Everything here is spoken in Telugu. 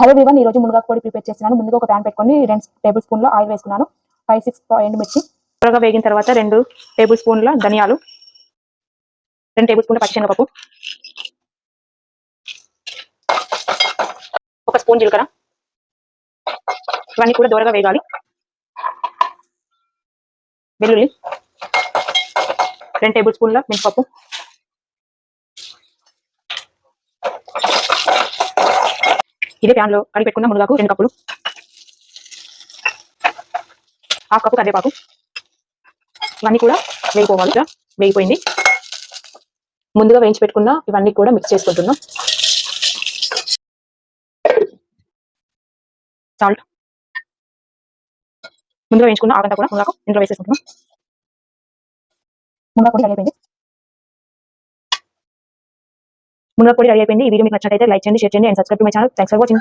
హలో ఎవ్రీవన్, ఈ రోజు మునగాకు పొడి ప్రిపేర్ చేస్తున్నాను. ముందుగా ఒక ప్యాన్ పెట్టుకొని 2 టేబుల్ స్పూన్ల ఆయిల్ వేసుకున్నాను. 5-6 ఎండుమిర్చి త్వరగా వేగిన తర్వాత 2 టేబుల్ స్పూన్ల ధనియాలు, 2 టేబుల్ స్పూన్ల పచ్చిశనగపప్పు, 1 స్పూన్ జీలకర్ర. ఇవన్నీ కూడా దూరగా వేగాలి. వెల్లుల్లి, 2 టేబుల్ స్పూన్ల మినపప్పు, ఇదే ప్యాన్లో కడిగి పెట్టుకున్న మునగాకు 2 కప్పులు, 1/2 కప్పు కరివేపాకు. ఇవన్నీ కూడా వేగిపోవాలి. వేగిపోయింది. ముందుగా వేయించి పెట్టుకున్న ఇవన్నీ కూడా మిక్స్ చేసుకుంటున్నాం. సాల్ట్, ముందుగా వేయించుకున్న ఆగంతా కూడా మునగాకు ఇందులో వేసేసుకుంటున్నాం. మునగాకు పొడి రెడీ అయిపోయింది. ఈ వీడియో మీకు నచ్చినట్లయితే లైక్ చేయండి, షేర్ చేయండి and subscribe to my channel. Thanks for watching.